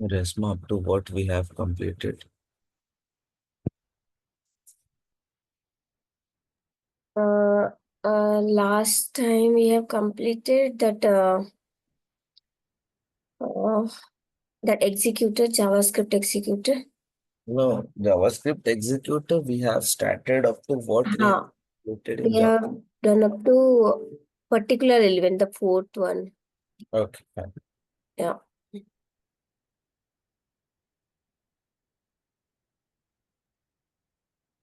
Resma, up to what we have completed. Uh, Last time we have completed uh, that executor, JavaScript executor. No, JavaScript executor, we have started up to what we have Huh. completed in We Java. have done up to particular element, the fourth one. Okay, fine. Yeah.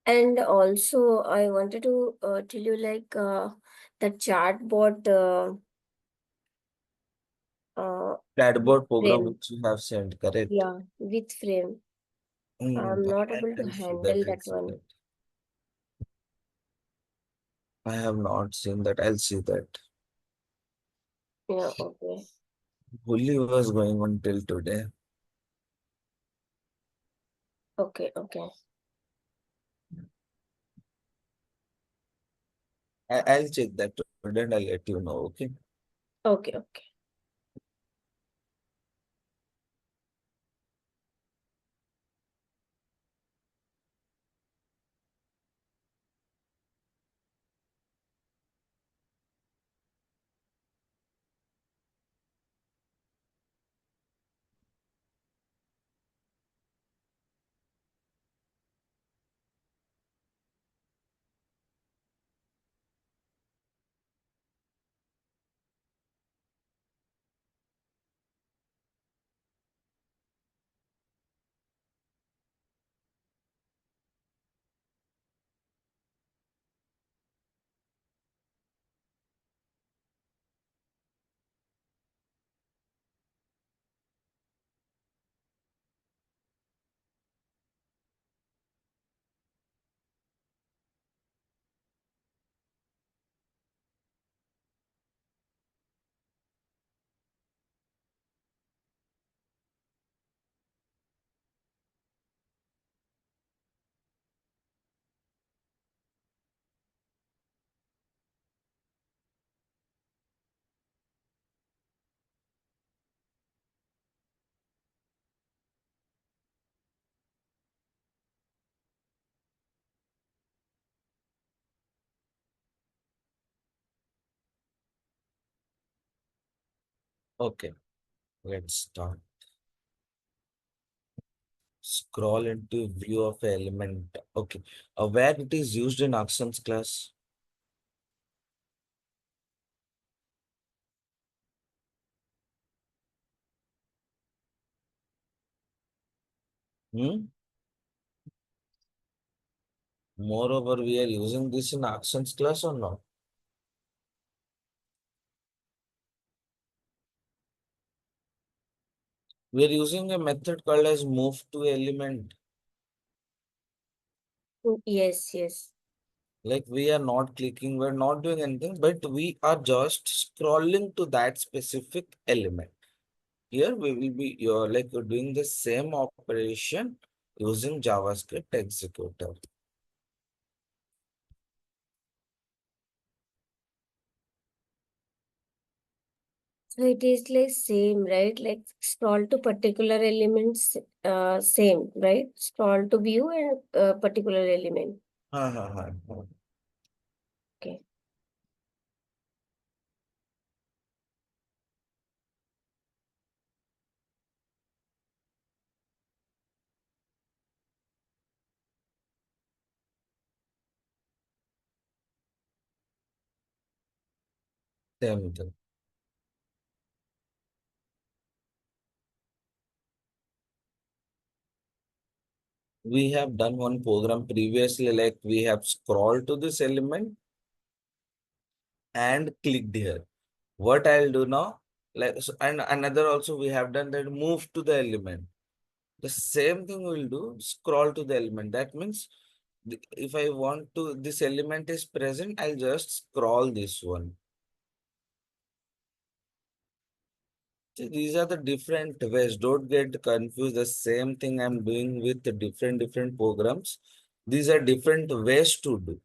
And also, I wanted to tell you the chatbot Chatbot program frame. which you have sent, correct? Yeah, with frame. I'm Fine. not able to I'll see handle that. I'll that see one. that. I have not seen that. I'll see that. Yeah, okay. Fully was going on till today. Okay, okay. I'll check that today and I'll let you know. Okay. Okay, okay. Okay. Let's start. Scroll into view of element. Okay. Where it is used in actions class. Hmm? Moreover, we are using this in actions class or not? We are using a method called as move to element. Yes, yes. Like we are not clicking, we're not doing anything, but we are just scrolling to that specific element. Here we will be you're like you're doing the same operation using JavaScript executor. So it is like same, right? Like scroll to particular elements, same, right? Scroll to view and particular element. Ha. Okay. Same thing. We have done one program previously, like we have scrolled to this element and clicked here. What I'll do now, like so, and another also we have done that move to the element. The same thing we'll do, scroll to the element. That means if I want to, this element is present, I'll just scroll this one. See, these are the different ways. Don't get confused. The same thing I'm doing with the different programs. These are different ways to do.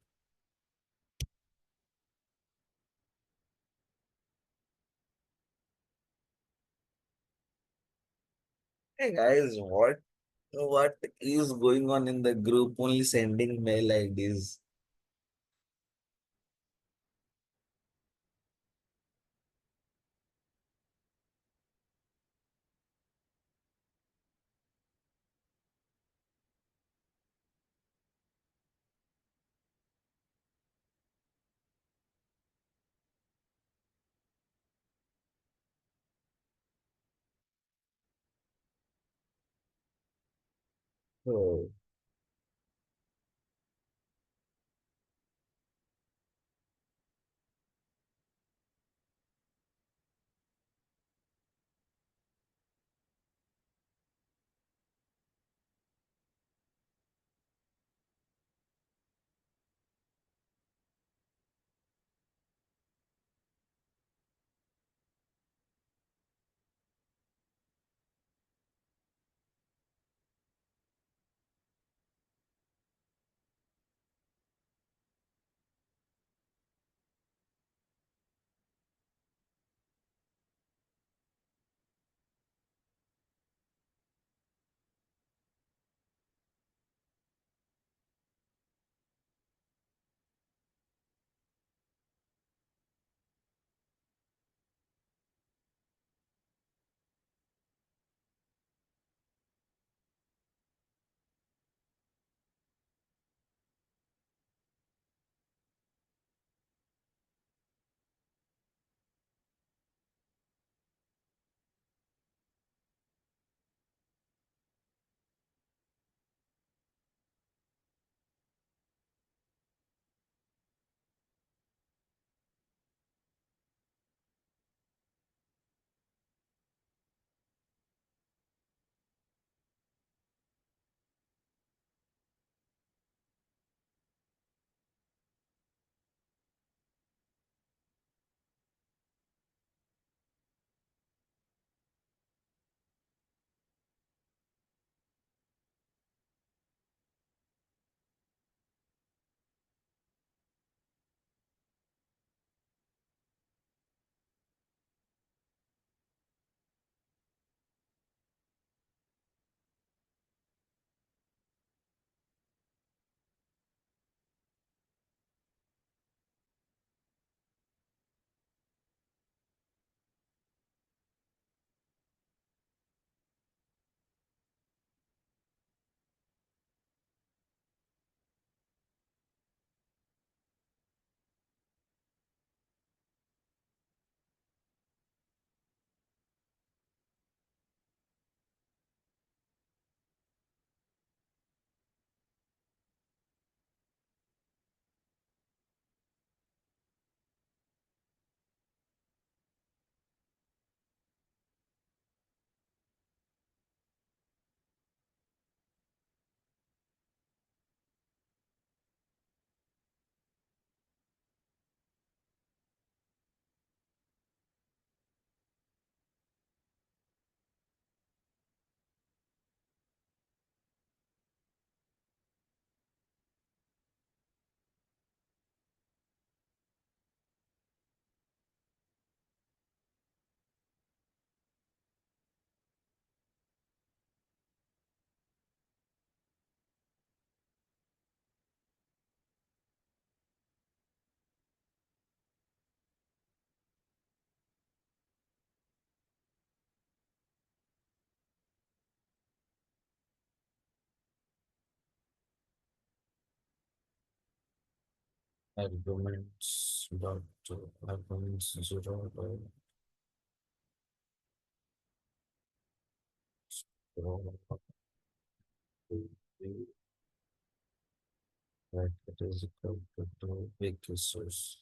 Hey guys, what is going on in the group? Only sending mail IDs. Oh, arguments dot arguments zero dot zero dot three, right, it is equal to big source.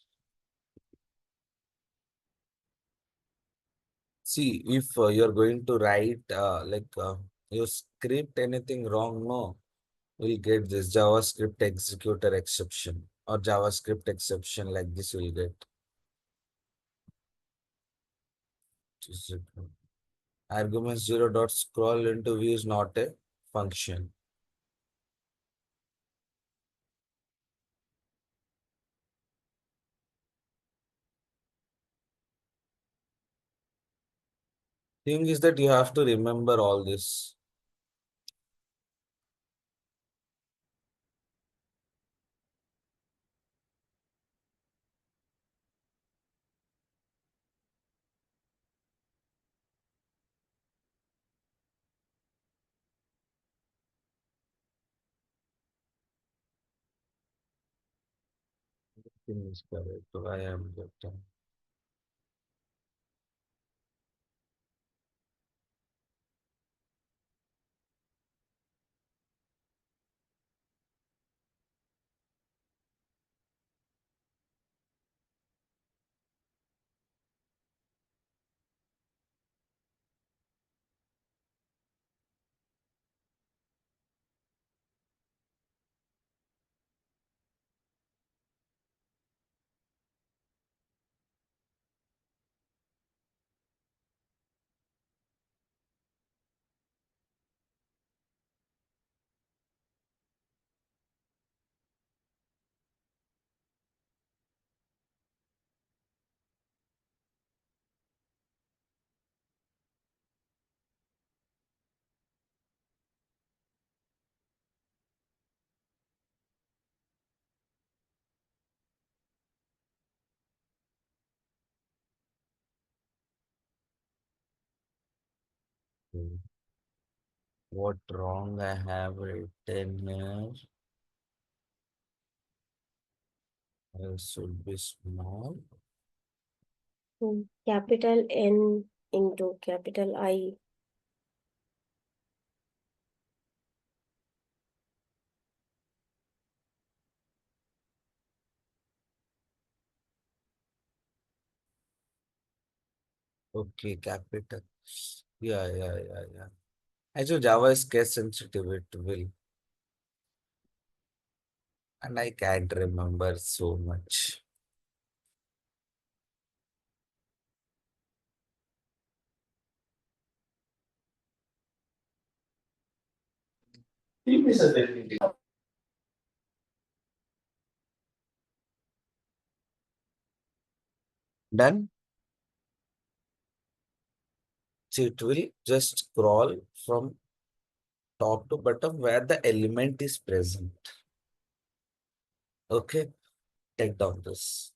See, if you're going to write your script anything wrong, no, we'll get this JavaScript executor exception or JavaScript exception like this you'll get. Argument zero dot scroll into view is not a function. Thing is that you have to remember all this. Thing is correct. I am getting. What wrong I have written here? I should be small. Capital N into capital I. Okay, capital. Yeah. Actually, Java is case sensitive, it will. And I can't remember so much. Done? So it will just scroll from top to bottom where the element is present. Okay, take down this.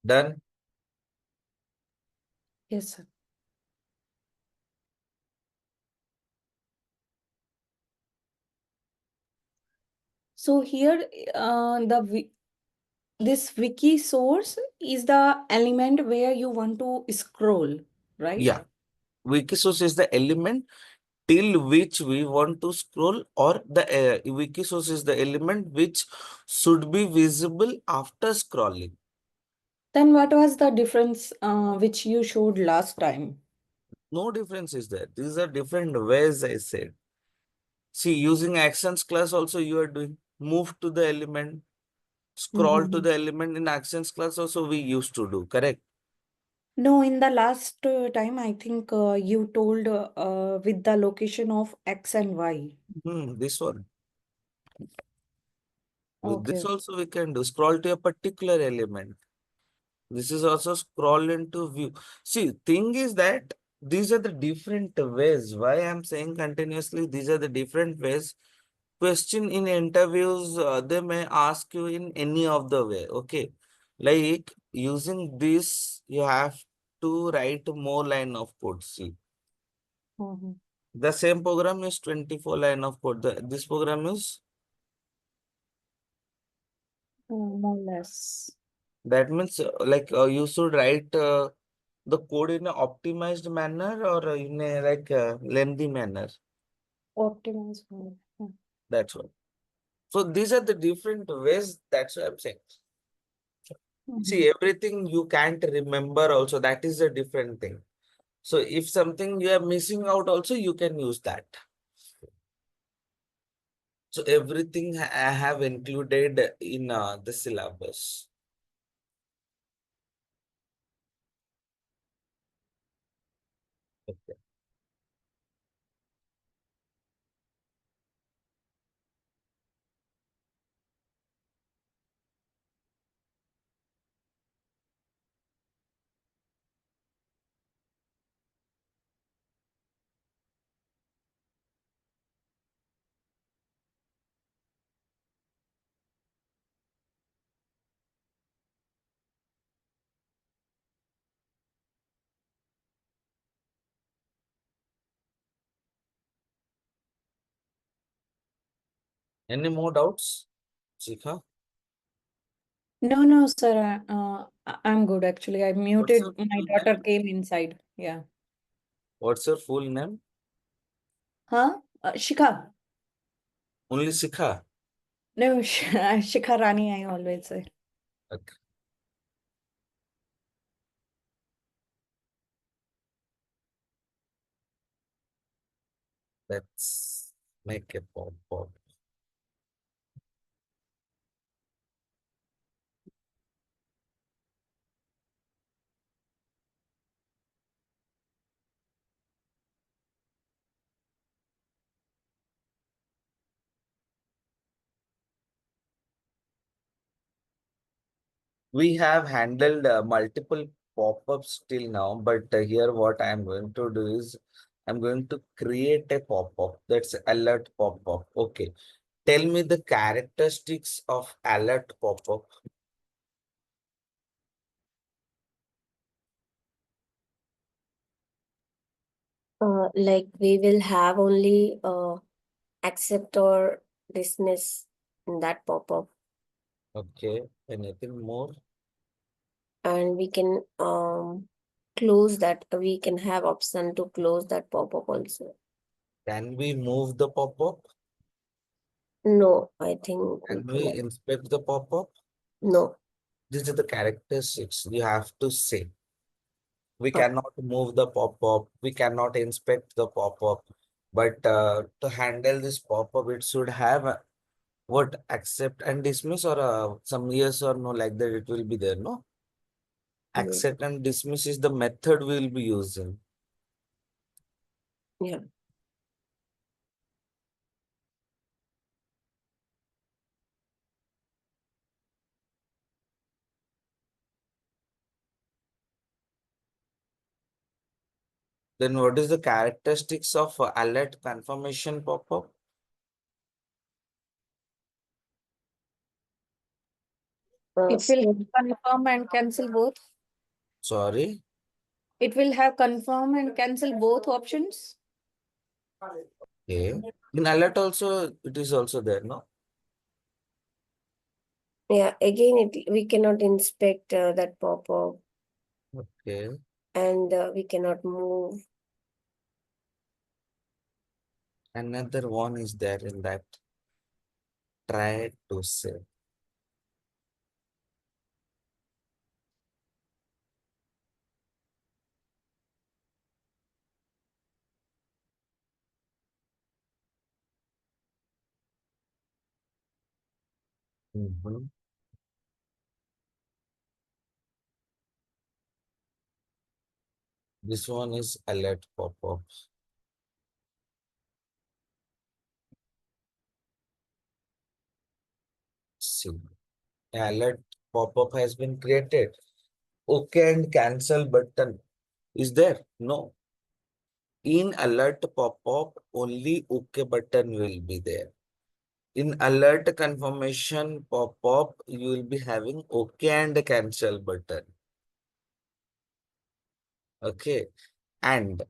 Done? Yes, sir. So here, this wiki source is the element where you want to scroll, right? Yeah. Wikisource is the element till which we want to scroll, or the Wikisource is the element which should be visible after scrolling. Then what was the difference which you showed last time? No difference is there. These are different ways I said. See, using actions class also you are doing. Move to the element, scroll to Mhm. the element in actions class also we used to do, correct? No, in the last time, I think you told with the location of X and Y. This one. With Okay. this also we can do. Scroll to a particular element. This is also scroll into view. See, thing is that these are the different ways. Why I'm saying continuously, these are the different ways. Question in interviews, they may ask you in any of the way. Okay. Like using this, you have to write more line of code. See, Mhm. the same program is 24 line of code. This program is, More or less. that means you should write the code in an optimized manner or in a lengthy manner. Optimize. More. Yeah. That's what. So these are the different ways. That's what I'm saying. See, Mhm. everything you can't remember also. That is a different thing. So if something you are missing out also, you can use that. So everything I have included in the syllabus. Okay. Any more doubts, Shikha? No, sir. I'm good actually. I What's muted. your My full name? daughter came inside. Yeah. What's your full name? Huh? Shikha. Only Shikha. No, Shikha Rani, I always say. Okay. Let's make a pop-up. We have handled multiple pop-ups till now, but here what I'm going to do is I'm going to create a pop-up that's alert pop-up. Okay. Tell me the characteristics of alert pop-up. Like we will have only accept or dismiss in that pop-up, Okay. Anything more? and we can close that. We can have option to close that pop-up also. Can we move the pop-up? No, I think we Can we cannot. inspect the pop-up? No. These are the characteristics you have to say. We Oh, cannot move the pop-up. We cannot inspect the pop-up. But to handle this pop-up, it should have what accept and dismiss or some yes or no like that. It will be there, no? yeah. Accept and dismiss is the method we will be using. Yeah. Then what is the characteristics of alert confirmation pop-up? It will So confirm and cancel both. Sorry. It will have confirm and cancel both options. Okay. In alert also, it is also there, no? yeah, again, we cannot inspect that pop-up, Okay. and we cannot move. Another one is there in that. Try to say. Mhm. This one is alert pop-up. See, alert pop-up has been created. Okay and cancel button is there? No. In alert pop-up, only OK button will be there. In alert confirmation pop-up, you will be having OK and cancel button. Okay. And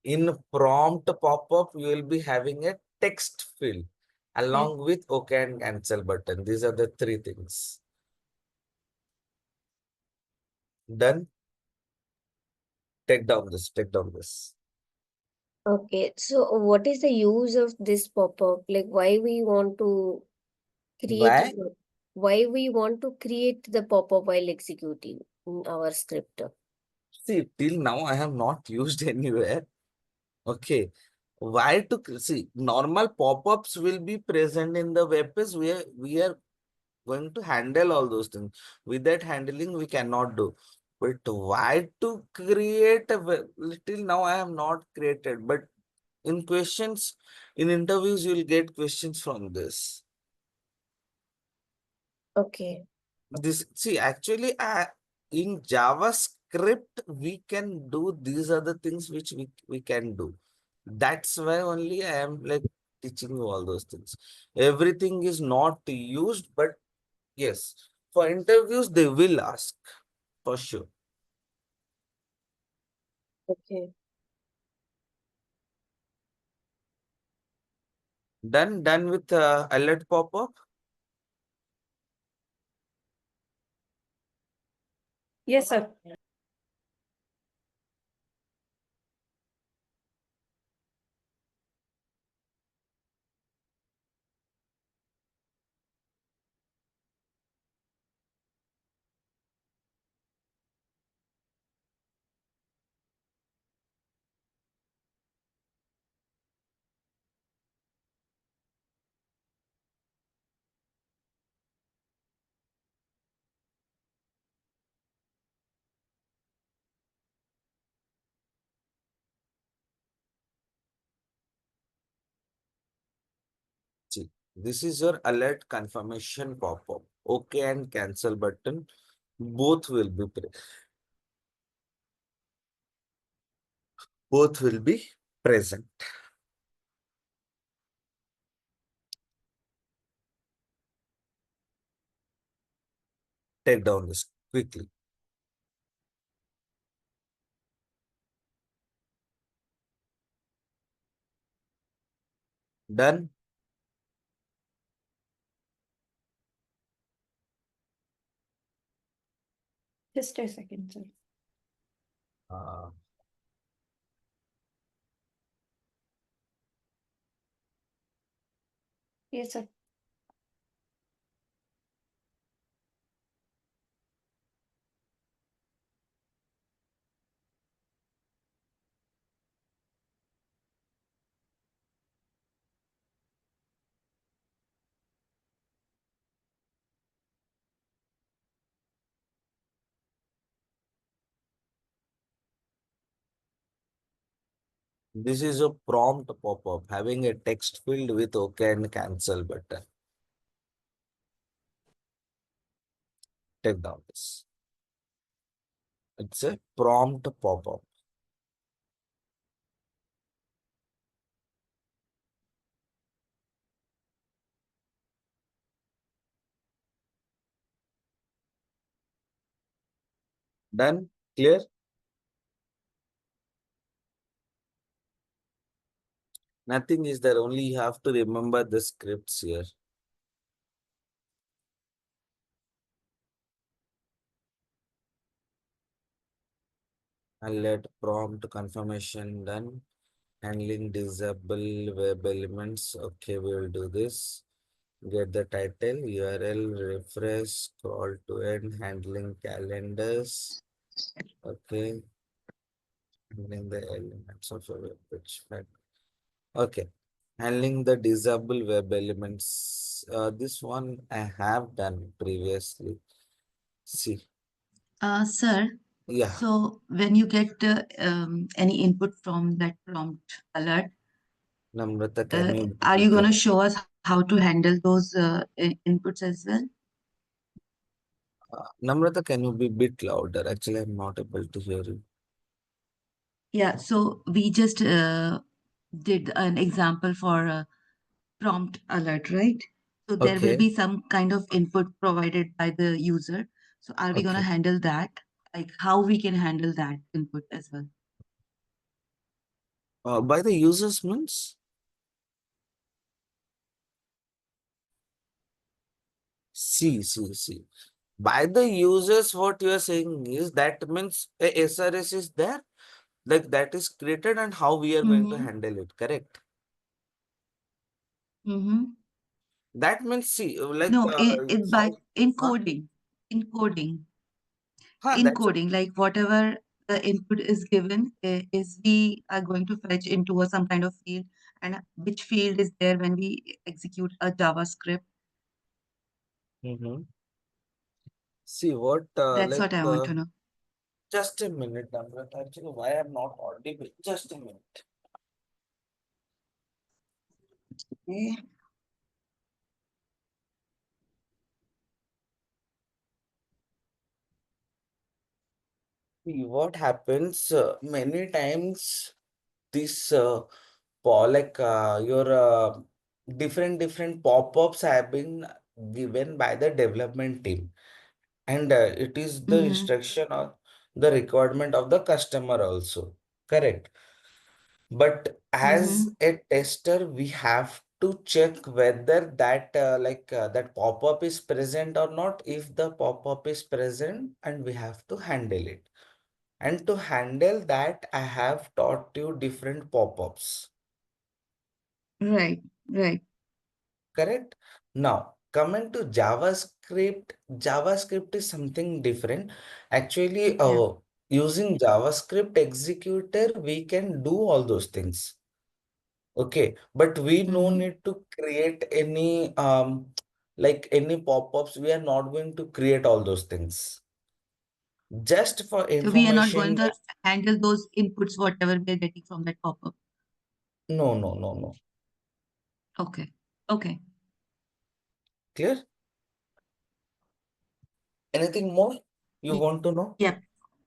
in prompt pop-up, you will be having a text field Yeah. along with OK and cancel button. These are the three things. Done. Take down this. Okay, so what is the use of this pop-up? Like, why we want to create Why? why we want to create the pop-up while executing in our script? See, till now I have not used anywhere. Okay. Why to see normal pop-ups will be present in the web page where we are going to handle all those things. With that handling, we cannot do. But why to create a web? Till now I have not created. But in questions, in interviews, you will get questions from this. Okay, This see actually in JavaScript we can do these are the things which we can do. That's why only I am like teaching you all those things. Everything is not used, but yes, for interviews they will ask for sure. okay. Done with alert pop-up. Yes, sir. See, this is your alert confirmation pop-up. OK and cancel button. Both will be present. Take down this quickly. Done. Just a second, sir. Uh, Yes, sir. this is a prompt pop-up having a text field with OK and cancel button. Take down this. It's a prompt pop-up. Done. Clear? Nothing is there. Only you have to remember the scripts here. Alert prompt confirmation done. Handling disable web elements. Okay, we will do this. Get the title, URL, refresh, scroll to end, handling calendars. Okay, handling the elements of a web page. Fine. Okay, handling the disable web elements. This one I have done previously. See, Sir, yeah, so when you get any input from that prompt alert, Namrata, can you are be you going loud? to show us how to handle those inputs as well? Namrata, can you be bit louder? Actually, I'm not able to hear you. Yeah, so we just did an example for a prompt alert, right? So there will Okay, be some kind of input provided by the user. So are we going to okay. handle that? Like how we can handle that input as well? By the users means? See. By the users, what you are saying is that means a SRS is there, like that is created and how we are going to Mm-hmm. handle it, correct? Mm-hmm. That means, see, like No, it by how, huh? encoding. Huh, that's a, Encoding, like whatever the input is given, is we are going to fetch into some kind of field, and which field is there when we execute a JavaScript. Mhm. See what, That's what I want to know. just a minute, Amrit. Actually, why I'm not audible? Just a minute. Okay. See, what happens many times this like your different pop-ups have been given by the development team, and it is the Mm-hmm. instruction or the requirement of the customer also, correct? But as Mm-hmm. a tester we have to check whether that that pop-up is present or not. If the pop-up is present, and we have to handle it. And to handle that, I have taught you different pop-ups. Right, right. Correct? Now, coming to JavaScript, JavaScript is something different. Actually, Yeah. using JavaScript executor, we can do all those things. Okay, but we no Mm-hmm. need to create any like any pop-ups. We are not going to create all those things. Just for So we are not going information, to handle those inputs, whatever we are getting from that pop-up. no, no, no, no. Okay. Okay. Clear? Anything more you want to know? Yep.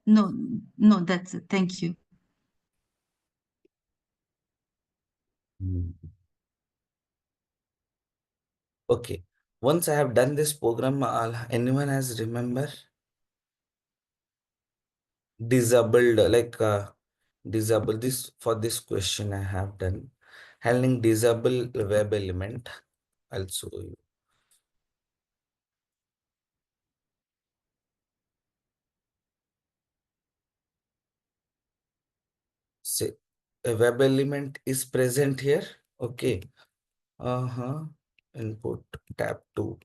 No, no, that's it. Thank you. Hmm. Okay. Once I have done this program, anyone has remember disabled disable this for this question I have done handling disable web element. I'll show you. Say a web element is present here. Okay. Input tab 2.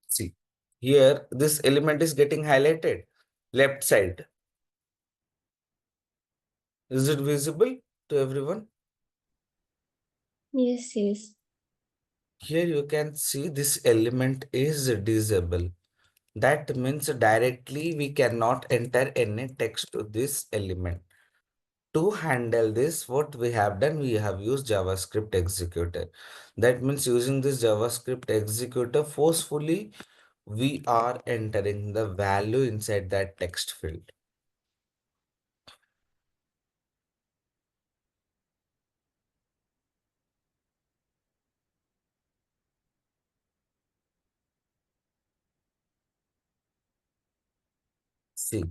See, here this element is getting highlighted left side. Is it visible to everyone? Yes, yes. Here you can see this element is disable. That means directly we cannot enter any text to this element. To handle this, what we have done, we have used JavaScript executor. That means using this JavaScript executor forcefully, we are entering the value inside that text field. See,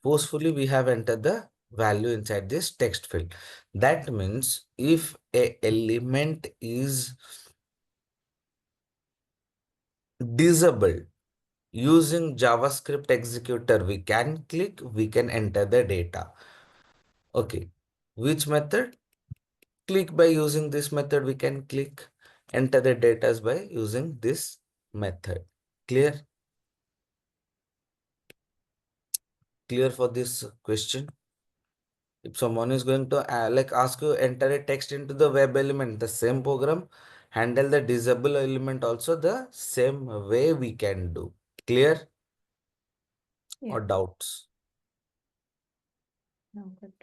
forcefully we have entered the value inside this text field. That means if a element is disabled, using JavaScript executor, we can click, we can enter the data. Okay, which method? Click by using this method, we can click, enter the data by using this method. Clear? Clear for this question? If someone is going to ask you enter a text into the web element, the same program, handle the disable element also the same way we can do. Clear? Yeah. Or doubts? No, good.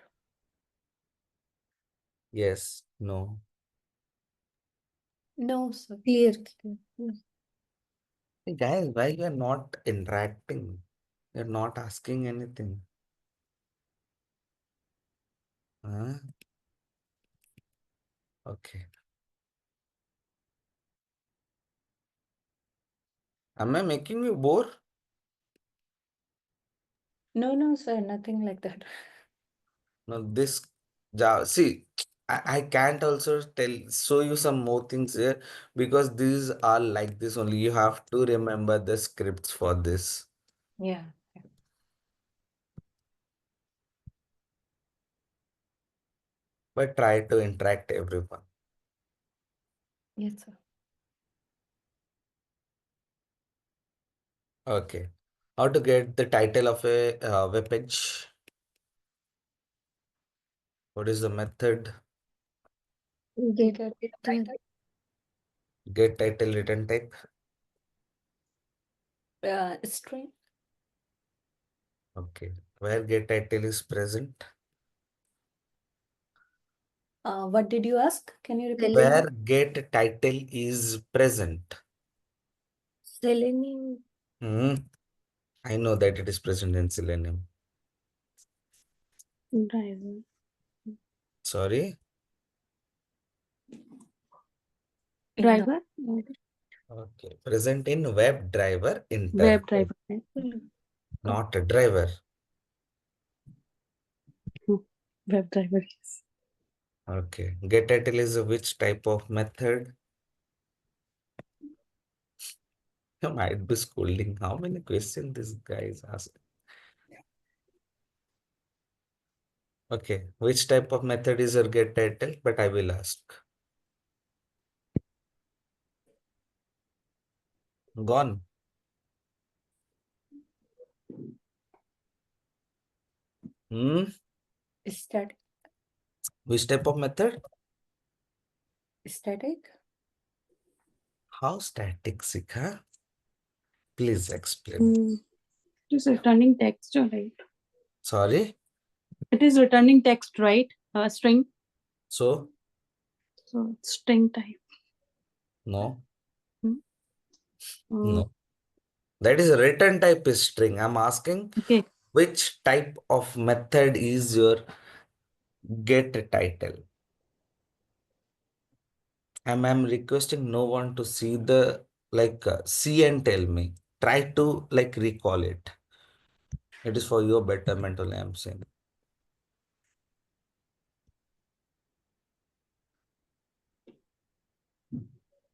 Yes, no. No, sir. Clear. Clear. Yes. Hey guys, why you are not interacting? You're not asking anything. Huh? Okay. Am I making you bore? No, no, sir. Nothing like that. No, this see, I can't also show you some more things here because these are like this only. You have to remember the scripts for this. Yeah. But try to interact everyone. Yes, sir. Okay. How to get the title of a web page? What is the method? Get Get it the right. Get title return type. String. Okay. Where get title is present. What did you ask? Can you repeat? Where get title is present. Selenium Hmm. I know that it is present in Selenium. driver. Sorry. Driver? Okay. Present in WebDriver interface, WebDriver. Right? not a driver. WebDriver. Yes. Okay. GetTitle is which type of method? You might be scolding. How many questions this guy is asking? Okay. Which type of method is your getTitle? But I will ask. Gone. Hmm. Static. Which type of method? Static. How static, Sikha? Please explain. It is returning text, right? Sorry. It is returning text, right? String. So, So it's string type. no, Hmm. no. That is return type is string. I'm asking Okay. which type of method is your getTitle? I'm requesting no one to see the see and tell me. Try to recall it. It is for your betterment only I'm saying.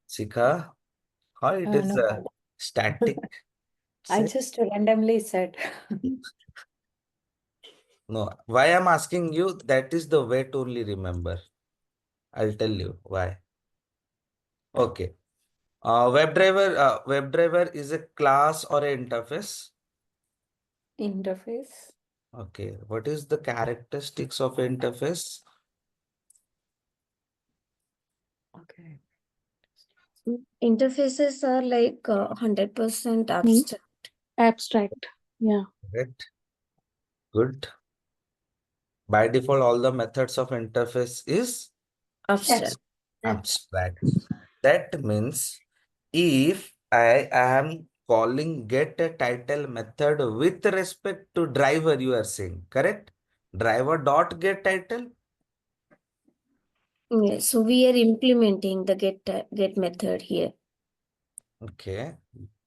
Sika, how it is No, static? I Say just randomly said. no. Why I'm asking you? That is the way to only remember. I'll tell you why. Okay. WebDriver is a class or an interface. Interface. Okay. What is the characteristics of interface? Okay. Interfaces are like 100% abstract. Abstract. Yeah. Correct. Good. By default, all the methods of interface is Abstract. abstract. That means if I am calling getTitle method with respect to driver, you are saying, correct? Driver dot getTitle. Yeah, so we are implementing the get method here. Okay.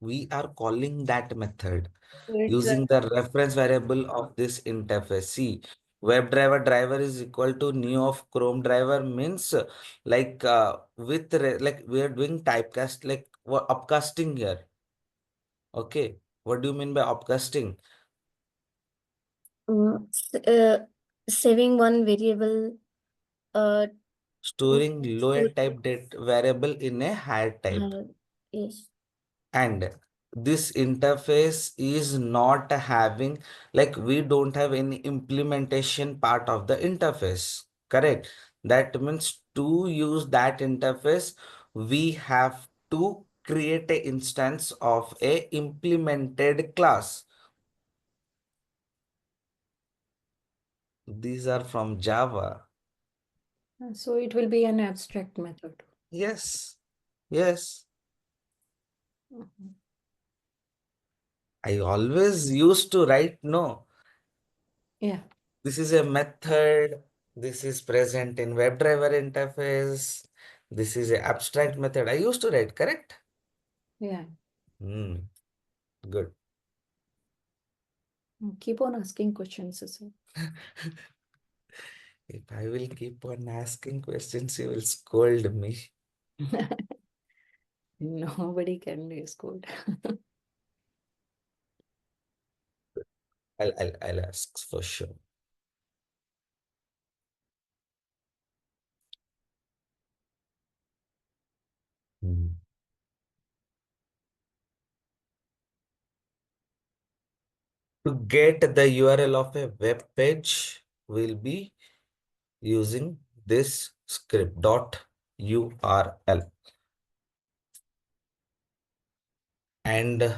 We are calling that method So it's using the reference variable of this interface. See, WebDriver driver is equal to new of Chrome driver means we are doing typecast what upcasting here. Okay, what do you mean by upcasting? Saving one variable, Storing low end type date variable in a higher type. yes. And this interface is not having we don't have any implementation part of the interface, correct? That means to use that interface we have to create an instance of a implemented class. These are from Java. So it will be an abstract method. Yes, yes. Mhm. I always used to write no. Yeah. This is a method. This is present in WebDriver interface. This is an abstract method. I used to write, correct? Yeah. Good. Keep on asking questions. So. If I will keep on asking questions, you will scold me. Nobody can be scolded. I'll ask for sure. Hmm. To get the URL of a web page, we'll be using this script .url. And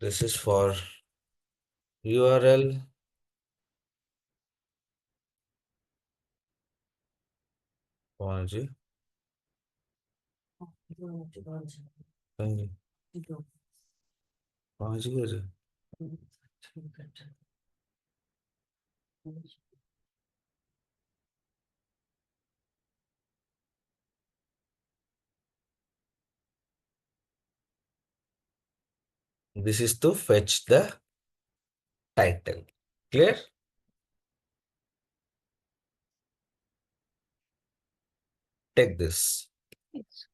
this is for URL. कौन जी? कौन जी? कौन जी कर रहे? This is to fetch the title. Clear? Take this. Yes.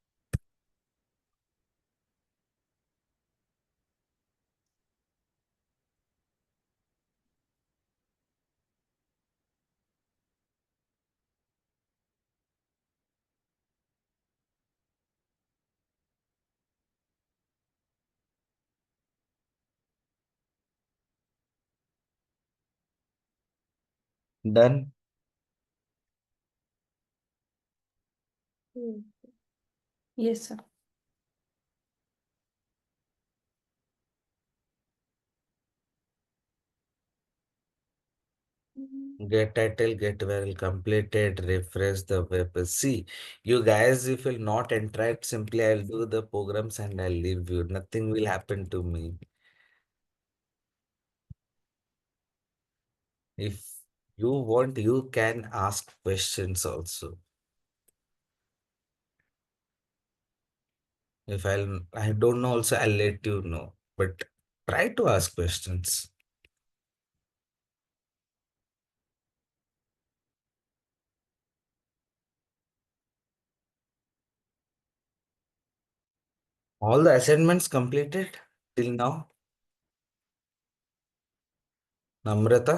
Done. Hmm. Yes, sir. Get title, get URL completed, refresh the web. See, you guys, if you'll not interact, simply I'll do the programs and I'll leave you. Nothing will happen to me. If you want, you can ask questions also. If I don't know also, I'll let you know. But try to ask questions. All the assignments completed till now. Namrata,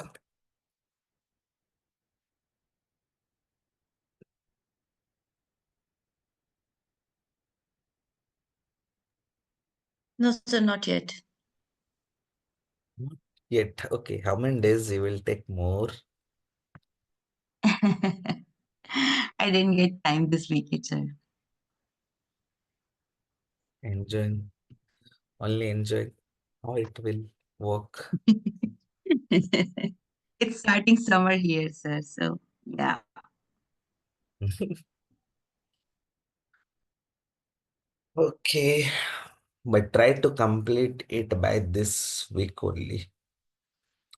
No, sir, not yet. not yet. Okay, how many days you will take more? I didn't get time this week, sir. Enjoy. Only enjoy how it will work. It's starting summer here, sir. So, yeah. Okay, but try to complete it by this week only.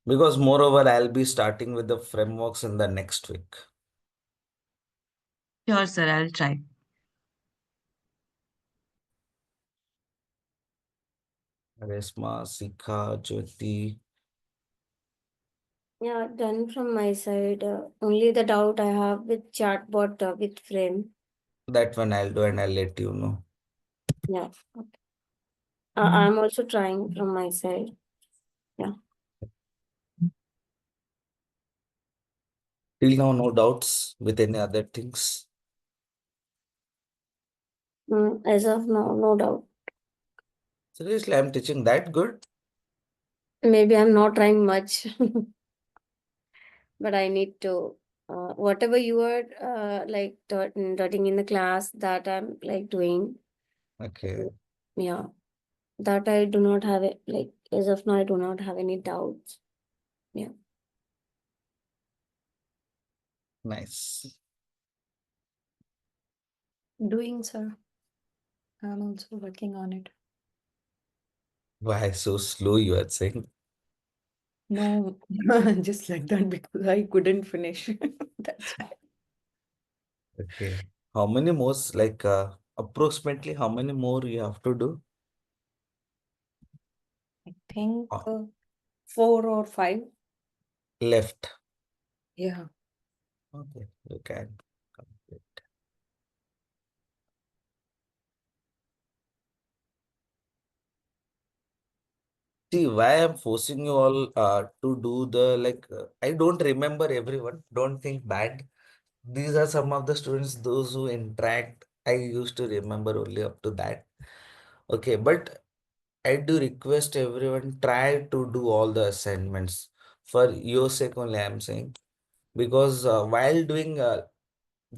Because moreover, I'll be starting with the frameworks in the next week. Sure, sir. I'll try. Resma, Sikha, Jyoti, Yeah, done from my side. Only the doubt I have with chatbot with frame. that one I'll do and I'll let you know. Yeah. Okay. I'm also trying from my side. Yeah. Till now, no doubts with any other things. As of now, no doubt. Seriously, I'm teaching that good. Maybe I'm not trying much, but I need to. Whatever you are like dotting in the class, that I'm like doing. Okay, Yeah, that I do not have it. Like as of now, I do not have any doubts. Yeah. nice. Doing, sir. I'm also working on it. Why so slow, you are saying? No, just like that because I couldn't finish. That's why. Okay. How many more, like approximately how many more you have to do? I think Uh, 4 or 5. left. Yeah. Okay, you can complete. See, why I'm forcing you all to do the like, I don't remember everyone. Don't think bad. These are some of the students, those who interact. I used to remember only up to that. Okay, but I do request everyone try to do all the assignments for your sake only. I'm saying because while doing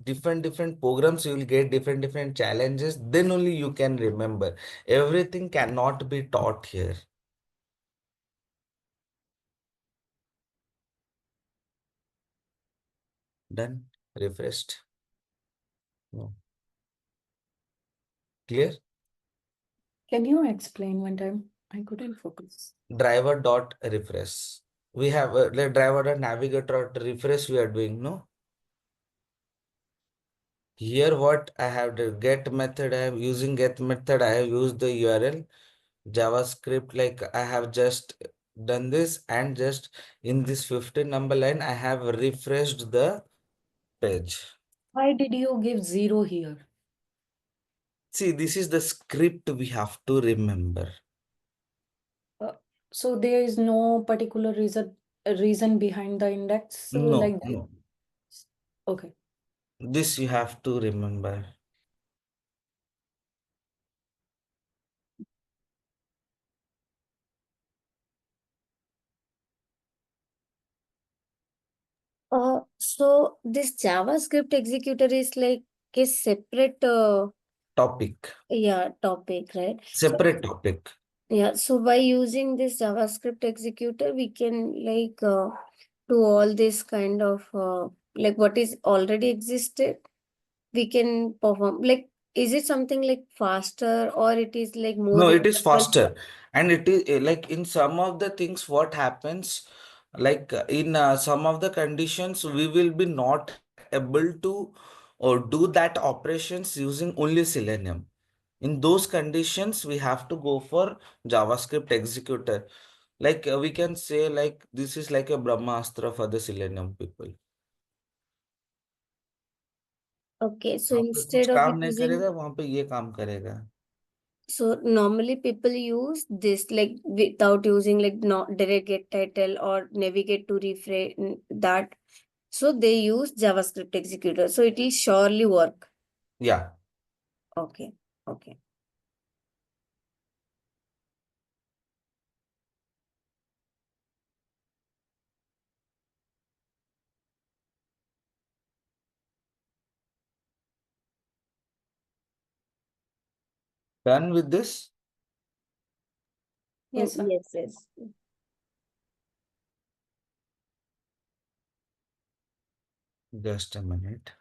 different programs, you will get different challenges. Then only you can remember. Everything cannot be taught here. Done. Refreshed. No. Clear? Can you explain one time? I couldn't focus. Driver dot refresh. We have the driver dot navigator dot refresh we are doing, no? Here what I have the get method, I am using get method, I have used the URL. JavaScript, like I have just done this, and just in this 15 number line, I have refreshed the page. Why did you give 0 here? See, this is the script we have to remember. Uh, so there is no particular reason behind the index No, like that? no. Okay. This you have to remember. So this JavaScript executor is like a separate, Topic. yeah, topic, right? So Separate topic. yeah, so by using this JavaScript executor, we can like do all this kind of like what is already existed. We can perform like, is it something like faster or it is like more No, it is reliable? faster. And it is like in some of the things, what happens, like in some of the conditions, we will be not able to or do that operations using only Selenium. In those conditions, we have to go for JavaScript executor. Like we can say like this is like a Brahmastra for the Selenium people. Okay, so जहाँ पे कुछ instead of काम नहीं using, करेगा वहां पे ये काम करेगा. so normally people use this like without using like not direct get title or navigate to refresh that. So they use JavaScript executor. So it will surely work. Yeah. Okay. Okay. Done with this? Yes, sir. Yes, yes. Just a minute.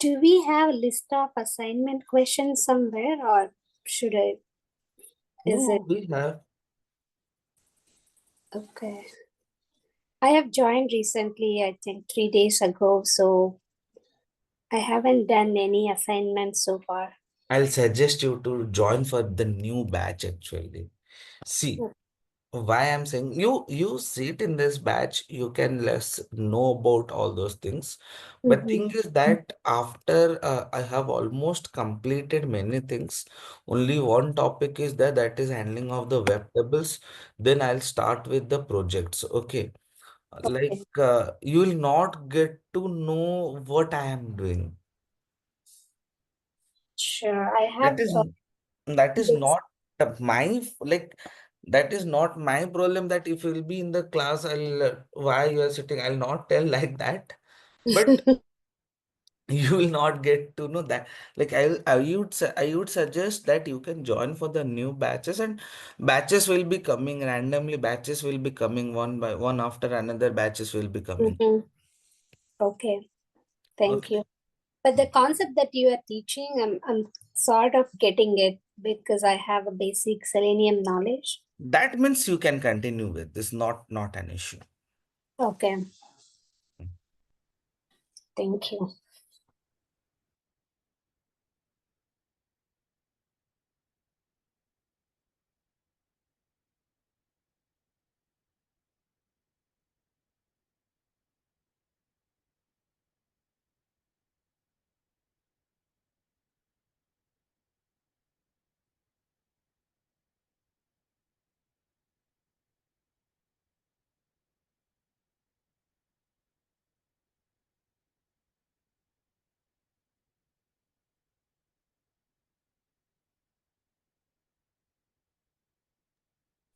Do we have a list of assignment questions somewhere, or should I? Is No, it we have. okay? I have joined recently, I think 3 days ago, so I haven't done any assignments so far. I'll suggest you to join for the new batch actually. See, why I'm saying you sit in this batch, you can less know about all those things. But Mm-hmm. thing is that after I have almost completed many things, only one topic is there, that is handling of the web tables. Then I'll start with the projects. Okay. Like Okay. you will not get to know what I am doing. Sure. I That have is that is bits. not my like that is not my problem that if you will be in the class, I'll why you are sitting, I'll not tell like that. But you will not get to know that. Like I would suggest that you can join for the new batches, and batches will be coming randomly. Batches will be coming one by one after another. Batches will be coming. Mhm. Okay. Thank Okay. you. But the concept that you are teaching, I'm sort of getting it because I have a basic Selenium knowledge. That means you can continue with this. Not an issue. Okay. Thank you.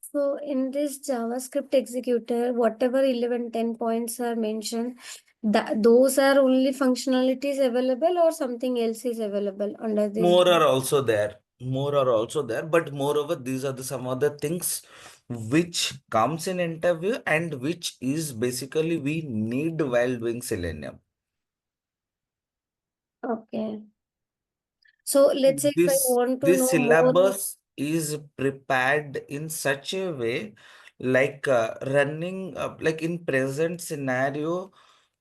So in this JavaScript executor, whatever 11, 10 points are mentioned, that those are only functionalities available or something else is available under this? More are also there. More are also there. But moreover, these are the some other things which comes in interview and which is basically we need while doing Selenium. Okay. So let's say if I This want to this know more. syllabus is prepared in such a way, like running like in present scenario,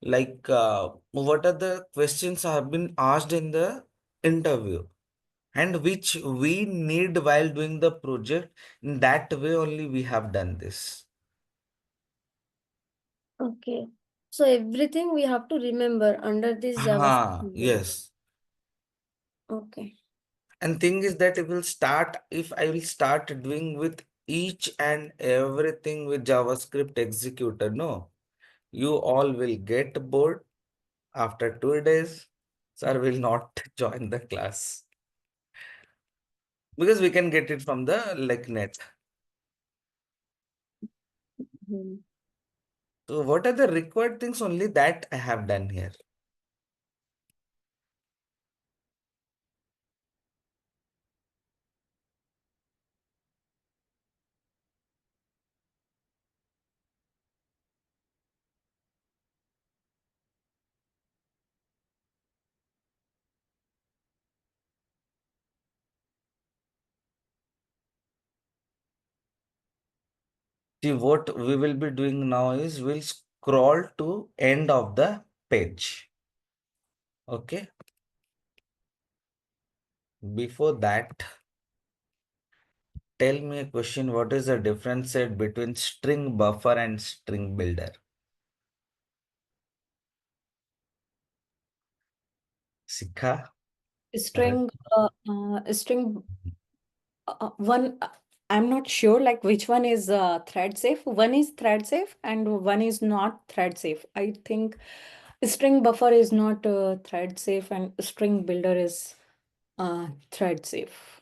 like what are the questions have been asked in the interview and which we need while doing the project. In that way only we have done this. Okay. So everything we have to remember under this JavaScript. Yes. Okay. And thing is that if I will start doing with each and everything with JavaScript executor, no, you all will get bored after 2 days. Sir will not join the class because we can get it from the like net. Hmm. So what are the required things only that I have done here? See, what we will be doing now is we'll scroll to end of the page. Okay. Before that, tell me a question. What is the difference between string buffer and string builder? Sikha? String, string one, I'm not sure like which one is thread safe. One is thread safe and one is not thread safe. I think string buffer is not thread safe and string builder is thread safe.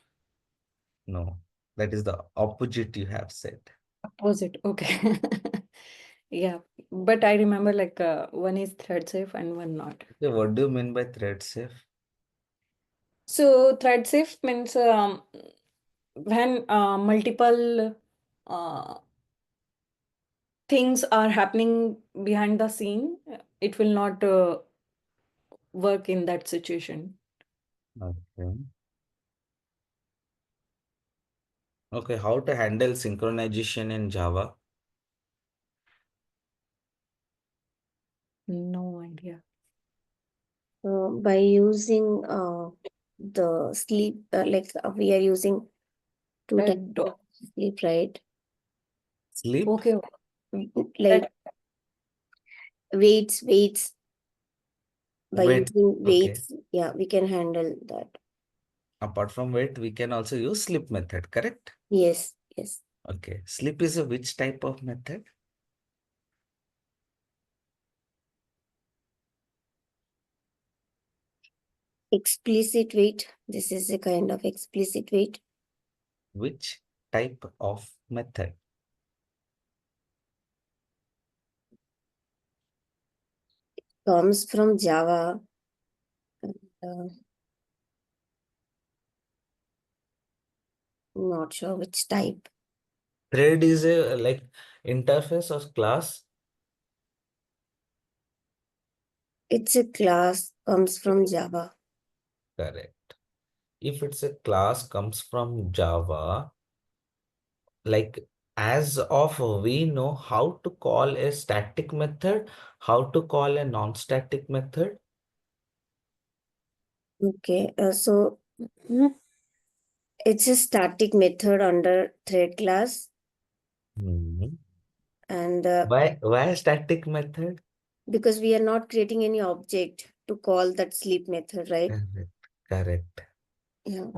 No, that is the opposite you have said. Opposite. Okay. Yeah, but I remember like one is thread safe and one not. Okay, what do you mean by thread safe? So thread safe means when multiple uh, things are happening behind the scene, it will not work in that situation. Okay. Okay, how to handle synchronization in Java? No idea. By using the sleep, like we are using two types Red of sleep, right? Sleep? Okay. Like weights. By Wait. using Okay. weights, yeah, we can handle that. Apart from wait, we can also use sleep method, correct? Yes, yes. Okay. Sleep is a which type of method? Explicit weight. This is a kind of explicit weight. Which type of method? Comes from Java. Uh, not sure which type. Thread is a like interface or class? It's a class, comes from Java. Correct. If it's a class comes from Java, like as of we know how to call a static method, how to call a non-static method. Okay, so it's a static method under thread class, Hmm. and Why a static method? because we are not creating any object to call that sleep method, right? Correct. Correct. Yeah.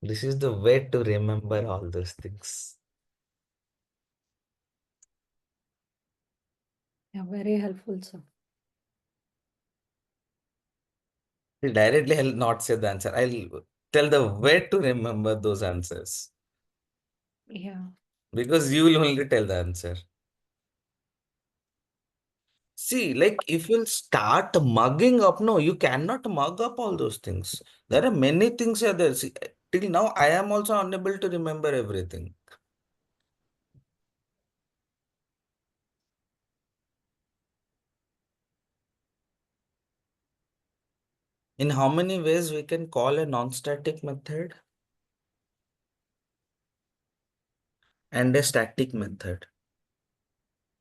This is the way to remember all those things. Yeah, very helpful, sir. See, directly, I'll not say the answer. I'll tell the way to remember those answers Yeah. because you will only tell the answer. See, like if you'll start mugging up, no, you cannot mug up all those things. There are many things are there. See, till now, I am also unable to remember everything. In how many ways we can call a non-static method? and a static method.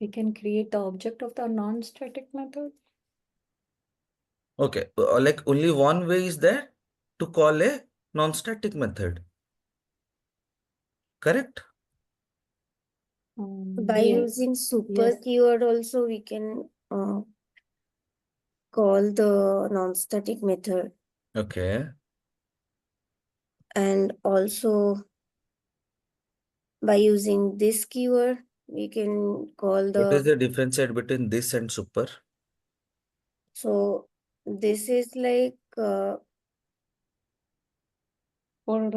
We can create the object of the non-static method. Okay, like only one way is there to call a non-static method. Correct? By Yes. using super Yes. keyword also we can call the non-static method, Okay. and also by using this keyword we can call What is the, the difference between this and super? so this is like For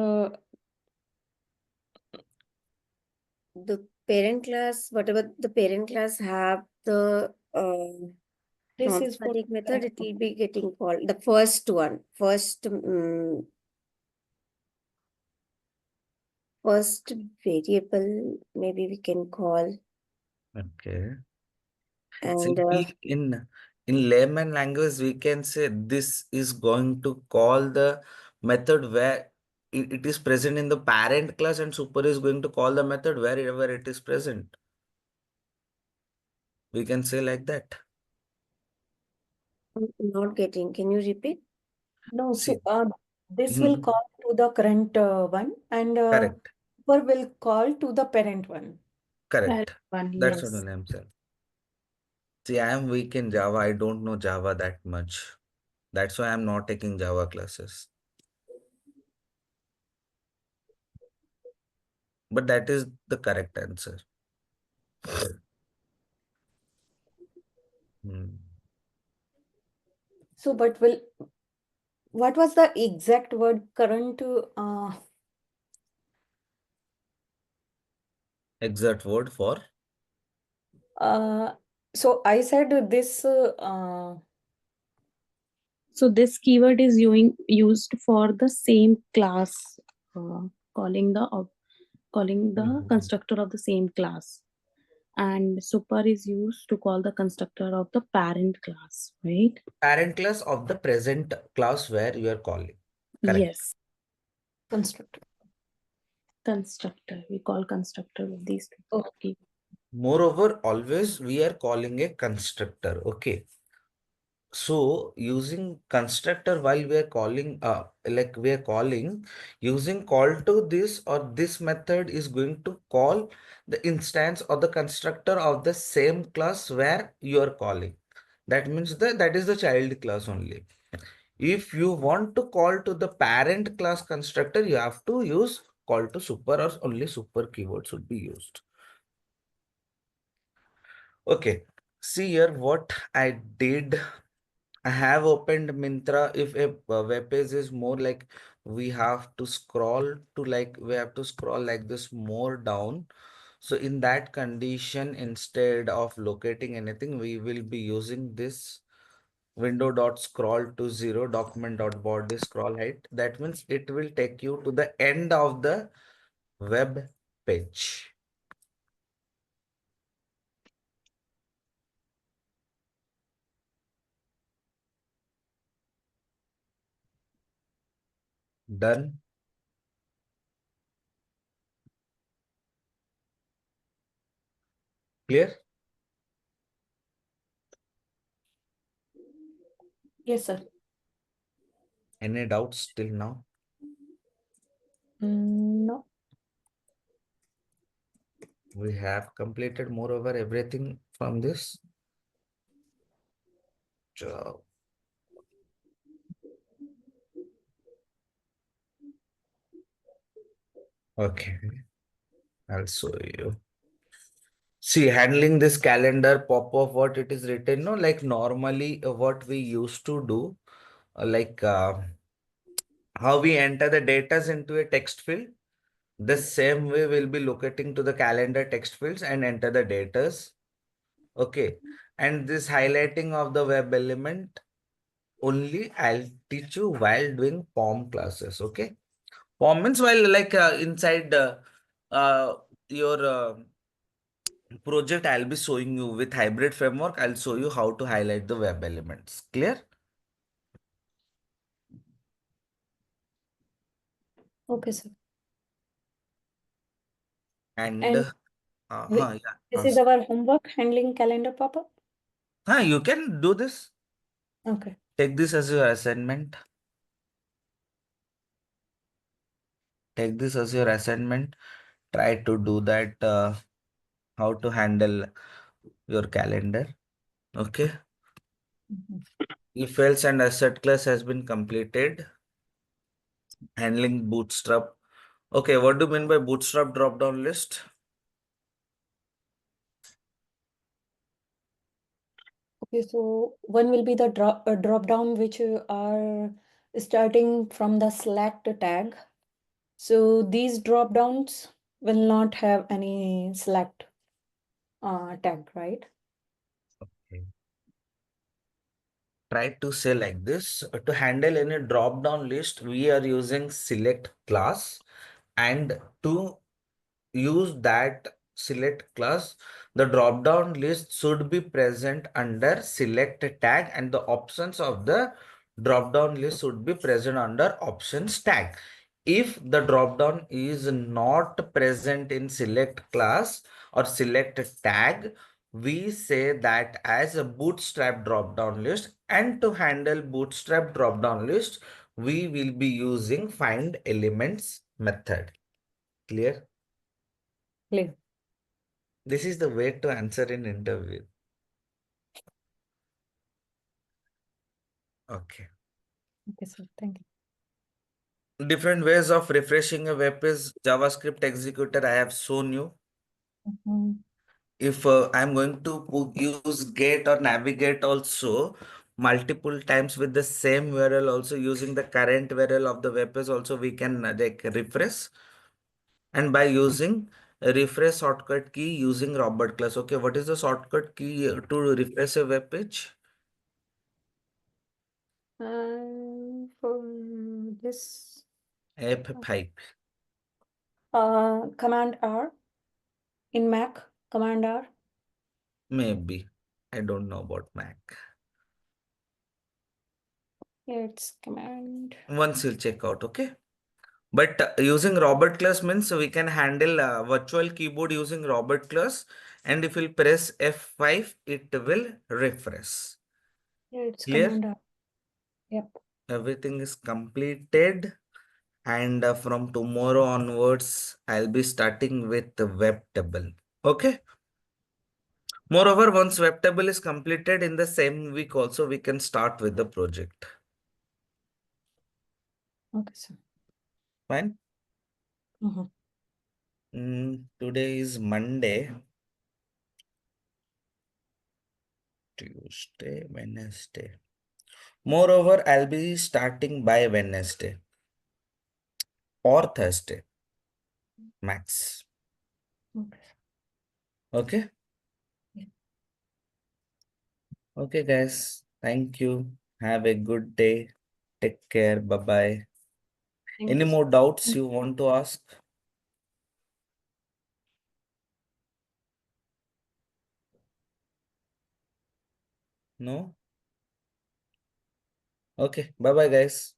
the parent class, whatever the parent class have the this is for non-static method, it will be getting called the first one, first first variable maybe we can call, Okay. and Simply in layman language, we can say this is going to call the method where it is present in the parent class, and super is going to call the method wherever it is present. We can say like that. I'm not getting. Can you repeat? no. See, So this will call to the current one, and correct, super will call to the parent one. correct. One, That's what yes. I'm saying. See, I am weak in Java. I don't know Java that much. That's why I'm not taking Java classes. But that is the correct answer. Hmm. So, but will what was the exact word current? Exact word for Uh, so I said this. So this keyword is used for the same class, uh, calling the constructor of the same class, and super is used to call the constructor of the parent class, right? parent class of the present class where you are calling. Correct. Yes, Constructor. constructor. We call constructor with these two. Oh. Okay. Moreover, always we are calling a constructor. Okay. So using constructor while we are calling, like we are calling, using call to this or this method is going to call the instance or the constructor of the same class where you are calling. That means that is the child class only. If you want to call to the parent class constructor, you have to use call to super, or only super keyword should be used. Okay, see here what I did. I have opened Mintra. If a web page is more like, we have to scroll to like, we have to scroll like this more down. So in that condition, instead of locating anything, we will be using this window dot scroll to 0 document dot body scroll height. That means it will take you to the end of the web page. Done. Clear? Yes, sir. Any doubts till now? No. We have completed moreover everything from this. So, okay, I'll show you. See, handling this calendar pop-up, what it is written, no, like normally what we used to do, like how we enter the data into a text field. The same way we'll be locating to the calendar text fields and enter the datas. Okay. And this highlighting of the web element only I'll teach you while doing POM classes. Okay. POM means while like inside uh, your project, I'll be showing you with hybrid framework. I'll show you how to highlight the web elements. Clear? Okay, sir. And And yeah, this is our homework, handling calendar pop-up. you can do this. Okay. Take this as your assignment. Take this as your assignment. Try to do that. How to handle your calendar. Okay. Mhm. If else and asset class has been completed. Handling bootstrap. Okay, what do you mean by bootstrap drop down list? Okay, so one will be the drop down which are starting from the select tag. So these drop downs will not have any select tag, right? Okay. Try to say like this. To handle any drop down list, we are using select class, and to use that select class, the drop down list should be present under select tag, and the options of the drop down list should be present under options tag. If the drop down is not present in select class or select tag, we say that as a bootstrap drop down list, and to handle bootstrap drop down list, we will be using find elements method. Clear? Clear. This is the way to answer in interview. Okay. Okay, sir. Thank you. Different ways of refreshing a web page. JavaScript executor I have shown you. Mhm. If I'm going to use get or navigate also multiple times with the same URL, also using the current URL of the web page, also we can like refresh. And by using a refresh shortcut key using Robert class. Okay, what is the shortcut key to refresh a web page? For this F5. Command R in Mac, Command R. Maybe. I don't know about Mac. Yeah, it's Command. Once you'll check out, okay? But using Robert class means we can handle virtual keyboard using Robert class, and if you press F5, it will refresh. Yeah, it's Clear? Command R. Yep. Everything is completed, and from tomorrow onwards, I'll be starting with the web table. Okay? Moreover, once web table is completed in the same week, also we can start with the project. Okay, sir. Fine? Mhm. Today is Monday. Tuesday, Wednesday. Moreover, I'll be starting by Wednesday or Thursday, max. Okay. Okay? Yeah. Okay, guys. Thank you. Have a good day. Take care. Bye-bye. Thank Any you, sir. more doubts you want to ask? No? Okay. Bye-bye, guys.